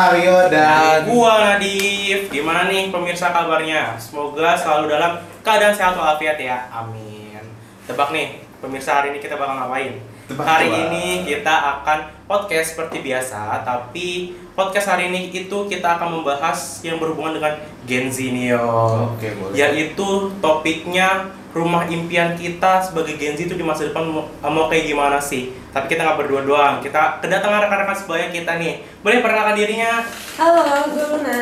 Rio dan gua Nadif. Gimana nih pemirsa kabarnya? Semoga selalu dalam keadaan sehat walafiat ya. Amin. Tebak nih, pemirsa hari ini kita bakal ngapain? Hari ini kita akan podcast seperti biasa, tapi podcast hari ini itu kita akan membahas yang berhubungan dengan Gen Z nih yo. Oke, boleh. Yaitu topiknya rumah impian kita sebagai Gen Z itu di masa depan mau kayak gimana sih? Tapi kita nggak berdua doang, kita kedatangan rekan-rekan sebaya kita nih. Boleh perkenalkan dirinya? Halo, gue Luna.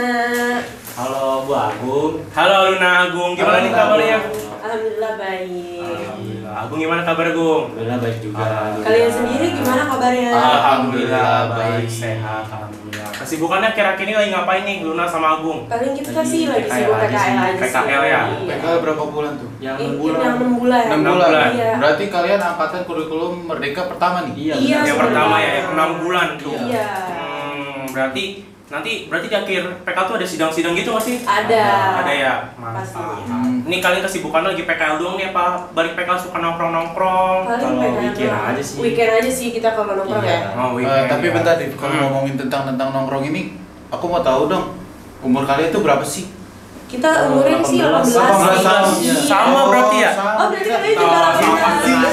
Halo, Bu Agung. Halo Luna Agung, gimana nih kabarnya? Alhamdulillah baik. Alhamdulillah. Agung gimana kabar Agung? Alhamdulillah baik juga. Kalian sendiri gimana kabarnya? Alhamdulillah baik. baik, sehat, alhamdulillah. Kesibukannya kira-kira ini lagi ngapain nih Luna sama Agung? Paling kita sih lagi sibuk PKL PKL aja sih. PKL ya? Iya. PKL berapa bulan tuh? Yang Yang 6 bulan. 6 bulan. 6 6 bulan. bulan. Iya. Berarti kalian angkatan kurikulum Merdeka pertama nih? Iya. Iya. Yang pertama ya, yang 6 bulan tuh. Iya. Berarti berarti di akhir PKL tuh ada sidang-sidang gitu nggak sih? Ada. Ada ya? Pastinya. Ini kalian kesibukannya lagi PKL doang nih apa? Balik PKL suka nongkrong-nongkrong? Paling Kalau PKL weekend doang. aja sih. Weekend aja sih kita kalau nongkrong Iya. ya. Oh, weekend, Tapi ya. bentar deh, kalau ngomongin tentang nongkrong ini, aku mau tahu dong, umur kalian tuh berapa sih? Kita umurnya sih 18 18 18. tahun. Iya. Sama berarti ya? sama. Oh, berarti kalian juga Oh, 18. sama sih. Iya,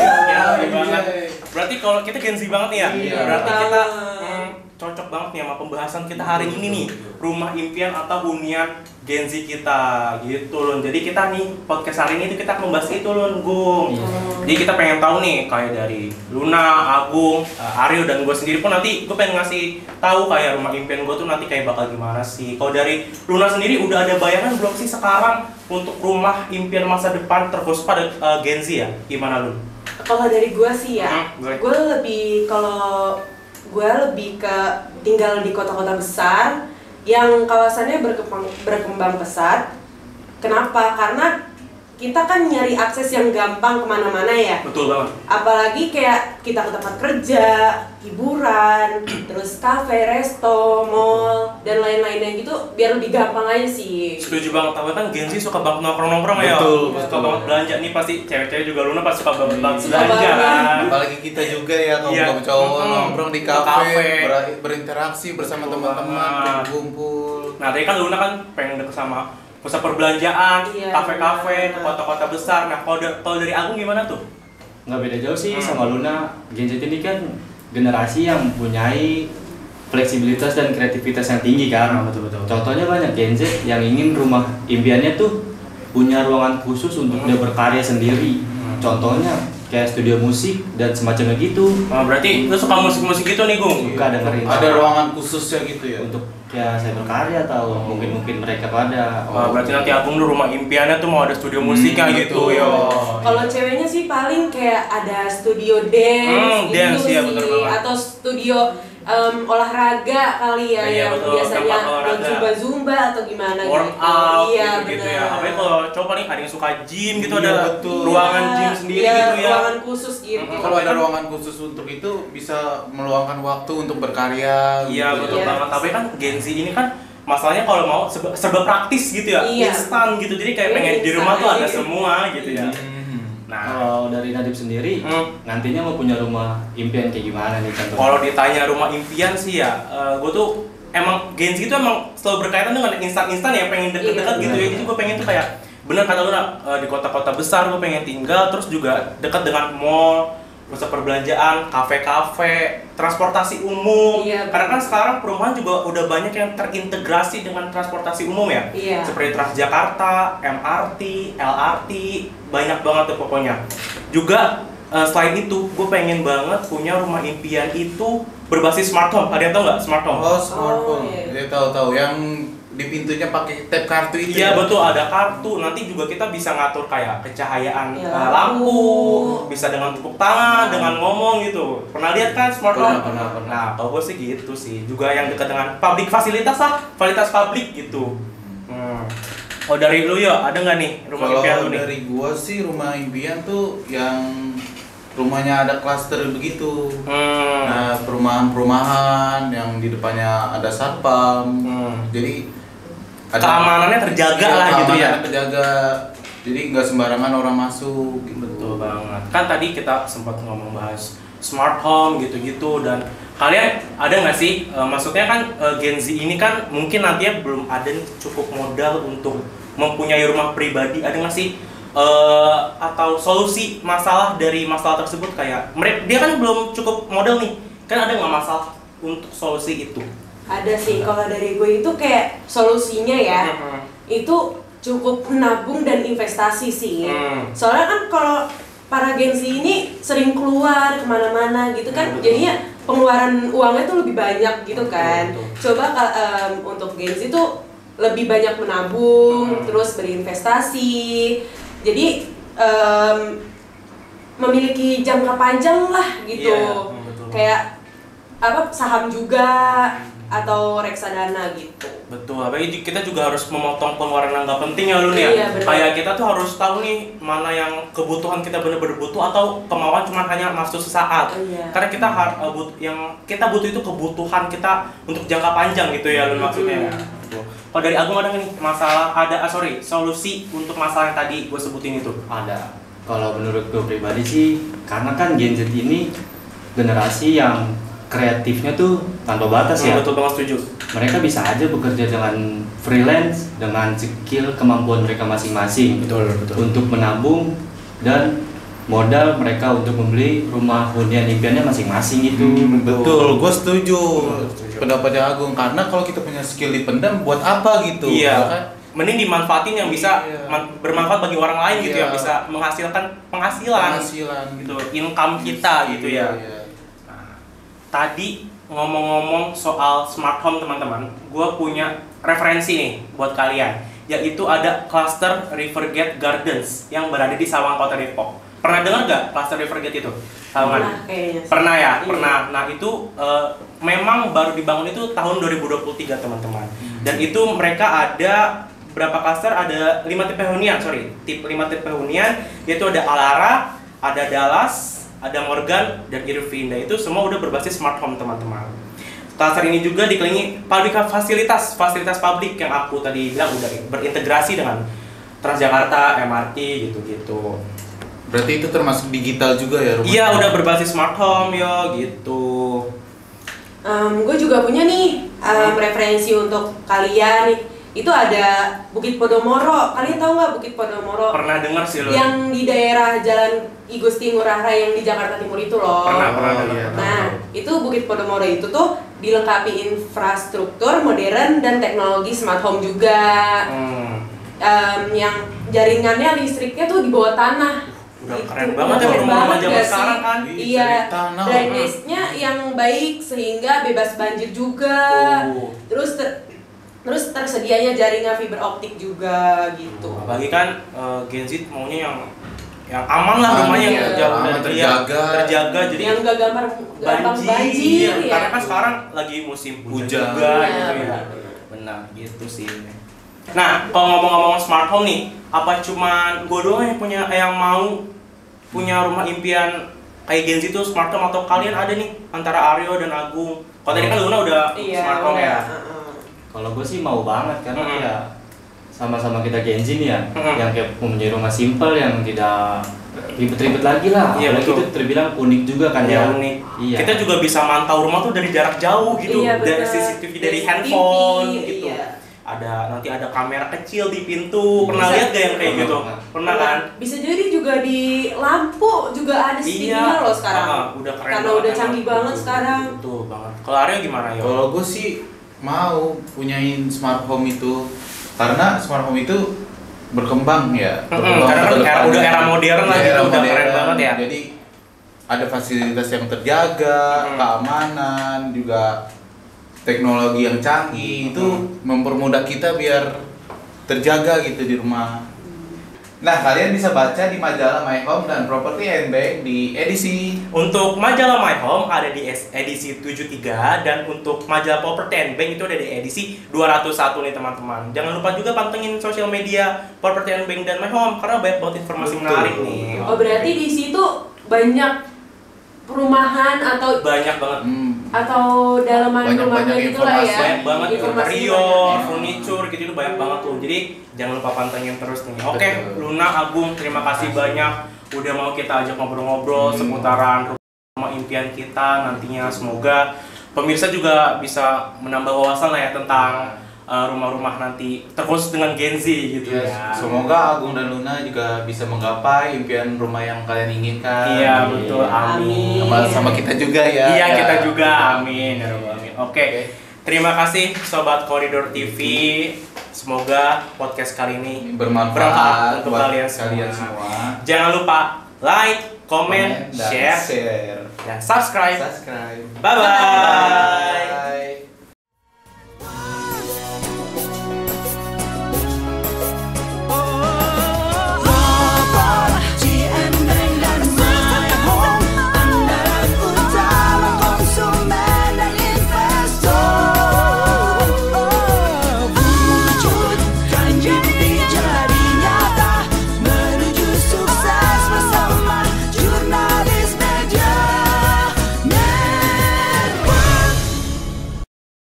Iya, banget. Berarti kalau kita Gen Z banget nih ya? Iya. Berarti kita Banget. cocok banget nih sama pembahasan kita hari ini nih. Rumah impian atau hunian Gen Z kita gitu loh. Jadi kita nih podcast hari ini tuh kita membahas itu loh, Gung. Iya. Jadi kita pengen tahu nih kayak dari Luna, Agung, Aryo dan gue sendiri pun nanti gue pengen ngasih tahu kayak rumah impian gue tuh nanti kayak bakal gimana sih. Kalau dari Luna sendiri udah ada bayangan belum sih sekarang untuk rumah impian masa depan terkhusus pada Gen Z ya? Gimana Lun? Kalau dari gue sih ya, boleh. gue lebih ke tinggal di kota-kota besar yang kawasannya berkembang pesat. Kenapa? Karena kita kan nyari akses yang gampang kemana-mana ya. Betul banget. Apalagi kayak kita ke tempat kerja, hiburan, terus kafe, resto, mall, dan lain-lainnya gitu biar lebih gampang aja sih. Setuju banget, tapi kan Gen Z suka banget nongkrong-nongkrong ya. Betul, Suka betul. banget belanja nih pasti cewek-cewek juga Luna pasti suka banget Suka belanja banget. kan. Apalagi kita juga ya, kaum Iya. cowok Mm-mm. nongkrong di Ke kafe. kafe, berinteraksi bersama Betul teman-teman, banget. berkumpul. Nah, tadi kan Luna kan pengen deket sama pusat perbelanjaan, Iya, kafe-kafe, ke benar. kota-kota besar. Nah, kalau dari Agung gimana tuh? Nggak beda jauh sih sama Luna. Gen Z ini kan generasi yang mempunyai fleksibilitas dan kreativitas yang tinggi kan. Betul. Contohnya banyak Gen Z yang ingin rumah impiannya tuh punya ruangan khusus untuk dia berkarya sendiri. Contohnya kayak studio musik dan semacamnya gitu. Oh, berarti lu suka musik-musik gitu nih, Gung? Suka dengerin. Ada ruangan khususnya gitu ya. untuk ya saya berkarya atau mungkin mereka pada. Oh, berarti nanti Agung tuh rumah impiannya tuh mau ada studio musiknya gitu, betul. yo. Kalau ceweknya sih paling kayak ada studio dance gitu dance, iya, sih, bener banget. atau studio olahraga kali ya, Iya, yang betul, biasanya tempat olahraga. buat zumba atau gimana Workout gitu. Iya, gitu bener. ya. Apalagi kalau cowok paling ada yang suka gym gitu, Iya, ada betul. ruangan Iya, gym sendiri iya, gitu ya. ruangan khusus gitu. Kalau ada ruangan khusus untuk itu bisa meluangkan waktu untuk berkarya. Iya, gitu betul Iya. banget. Tapi kan Gen Z ini kan masalahnya kalau mau serba praktis gitu ya, Iya. instan gitu. Jadi kayak Iya, pengen di instan rumah tuh ada aja. semua gitu ya. Nah, Kalau dari Nadib sendiri, nantinya mau punya rumah impian kayak gimana nih contohnya? kalau ditanya rumah impian sih ya, gue tuh emang Gen Z itu emang selalu berkaitan dengan instan-instan ya, pengen deket-deket Iya, gitu ya. benar. Jadi gue pengen tuh kayak bener kata lu di kota-kota besar gue pengen tinggal, terus juga dekat dengan mall, pusat perbelanjaan, kafe-kafe, transportasi umum. Iya, Karena kan benar. sekarang perumahan juga udah banyak yang terintegrasi dengan transportasi umum ya. Iya. Seperti Transjakarta, MRT, LRT, banyak banget tuh pokoknya. Juga selain itu, gue pengen banget punya rumah impian itu berbasis smart home. Ada yang tau nggak smart home? Oh, smartphone. Oh, iya. Dia tahu-tahu yang di pintunya pakai tap kartu itu. Iya ya? betul, ada kartu. Nanti juga kita bisa ngatur kayak kecahayaan Iya, lampu, lampu. bisa dengan tepuk tangan, dengan ngomong gitu. Pernah lihat kan smart home? Pernah. Nah, kalau gue sih gitu sih. Juga yang dekat dengan public fasilitas lah, fasilitas publik gitu. Oh dari lu ya, ada nggak nih rumah impian Kalau lu nih? dari gua sih rumah impian tuh yang rumahnya ada klaster begitu. Nah, perumahan-perumahan yang di depannya ada satpam. Jadi Keamanannya terjaga lah gitu ya. keamanannya terjaga. Jadi nggak sembarangan orang masuk. Gitu. Betul banget. Kan tadi kita sempat ngomong bahas smart home gitu-gitu dan Kalian ada nggak sih, maksudnya kan Gen Z ini kan mungkin nantinya belum ada nih cukup modal untuk mempunyai rumah pribadi, ada nggak sih atau solusi masalah dari masalah tersebut, kayak mereka dia kan belum cukup modal nih, kan ada nggak masalah untuk solusi itu? Ada sih, kalau dari gue itu kayak solusinya ya, itu cukup menabung dan investasi sih. Soalnya kan kalau para Gen Z ini sering keluar kemana-mana gitu kan, jadinya pengeluaran uangnya tuh lebih banyak gitu kan. Coba untuk Gen Z tuh lebih banyak menabung, terus berinvestasi. Jadi memiliki jangka panjang lah gitu. Kayak apa, saham juga atau reksadana gitu. Betul, apalagi kita juga harus memotong pengeluaran yang nggak penting ya Lun ya. Kayak kita tuh harus tahu nih mana yang kebutuhan kita benar-benar butuh atau kemauan cuma hanya nafsu sesaat. Karena kita yang kita butuh itu kebutuhan kita untuk jangka panjang gitu ya Lun maksudnya. Kalau dari Agung ada nggak nih masalah, solusi untuk masalah yang tadi gue sebutin itu? Ada. Kalau menurut gue pribadi sih, karena kan Gen Z ini generasi yang kreatifnya tuh tanpa batas ya. Betul banget, setuju. Mereka bisa aja bekerja dengan freelance dengan skill kemampuan mereka masing-masing. Betul. Untuk menabung dan modal mereka untuk membeli rumah hunian impiannya masing-masing itu. Betul, gue setuju pendapatnya Agung, karena kalau kita punya skill dipendam buat apa gitu? Iya. Kan? Mending dimanfaatin yang bisa bermanfaat bagi orang lain gitu, yang bisa menghasilkan penghasilan gitu, income kita gitu ya. Tadi ngomong-ngomong soal smart home teman-teman, gue punya referensi nih buat kalian, yaitu ada cluster Rivergate Gardens yang berada di Sawang Kota Depok. Pernah dengar gak cluster Rivergate itu? Pernah kayaknya. Pernah ya? Pernah. Nah itu memang baru dibangun itu tahun 2023 teman-teman. Dan itu mereka ada berapa cluster? Ada 5 tipe hunian, tipe 5 tipe hunian, yaitu ada Alara, ada Dallas, ada Morgan, dan Irvine. Nah, itu semua udah berbasis smart home teman-teman. Cluster ini juga dikelilingi fasilitas publik yang aku tadi bilang udah berintegrasi dengan Transjakarta, MRT gitu-gitu. Berarti itu termasuk digital juga ya rumah? Iya, udah berbasis smart home gitu. Gue juga punya nih referensi untuk kalian. Itu ada Bukit Podomoro. Kalian tahu nggak Bukit Podomoro? Pernah dengar sih lo. Yang di daerah Jalan I Gusti Ngurah Rai yang di Jakarta Timur itu loh. Pernah dengar. Nah, itu Bukit Podomoro itu tuh dilengkapi infrastruktur modern dan teknologi smart home juga. Yang jaringannya listriknya tuh di bawah tanah. Udah keren banget ya rumah zaman sekarang kan. Iya, drainase-nya yang baik sehingga bebas banjir juga. Terus tersedianya jaringan fiber optik juga gitu. Apalagi kan Gen Z maunya yang aman lah rumahnya, yang terjaga, jadi yang gak gampang banjir ya. Karena kan sekarang lagi musim hujan juga gitu ya. Benar gitu sih. Nah, kalau ngomong-ngomong smart home nih, apa cuman gue doang yang mau punya rumah impian kayak Gen Z itu smart home, atau kalian ada nih antara Aryo dan Agung? Kalau tadi kan Luna udah smart home ya. Kalau gue sih mau banget, karena ya sama-sama kita Gen Z nih ya, yang kayak mempunyai rumah simpel yang tidak ribet-ribet lagi lah. Iya, betul. Itu terbilang unik juga kan ya. Unik. Iya. Kita juga bisa mantau rumah tuh dari jarak jauh gitu, dari CCTV, dari handphone gitu. Nanti ada kamera kecil di pintu. Pernah lihat gak yang kayak gitu? Pernah kan? Bisa jadi juga di lampu juga ada CCTV loh sekarang. Udah keren karena udah canggih banget sekarang. Betul banget. Kalau Aryo gimana ya? Kalau gue sih mau punyain smart home itu, karena smart home itu berkembang ya. Karena kan udah era modern lah gitu, udah keren banget ya. Jadi ada fasilitas yang terjaga, keamanan, juga teknologi yang canggih, itu mempermudah kita biar terjaga gitu di rumah. Nah, kalian bisa baca di majalah My Home dan Property and Bank di edisi. Untuk majalah My Home ada di edisi 73, dan untuk majalah Property and Bank itu ada di edisi 201 nih teman-teman. Jangan lupa juga pantengin sosial media Property and Bank dan My Home karena banyak banget informasi menarik nih. Oh, berarti di situ banyak perumahan atau banyak banget atau dalaman rumahnya gitu lah ya. Banyak banget interior, furniture gitu itu banyak banget tuh. Jadi jangan lupa pantengin terus nih. Oke, Luna, Agung, terima kasih banyak udah mau kita ajak ngobrol-ngobrol seputaran sama impian kita nantinya. Semoga pemirsa juga bisa menambah wawasan lah ya tentang rumah-rumah nanti, terkhusus dengan Gen Z gitu ya. Semoga Agung dan Luna juga bisa menggapai impian rumah yang kalian inginkan. Iya betul, amin. Sama kita juga ya. Iya kita juga, amin ya Rabbal Alamin. Oke, terima kasih Sobat Koridor TV. Semoga podcast kali ini bermanfaat untuk buat kalian semua. Jangan lupa like, comment, dan share, dan subscribe. Bye bye.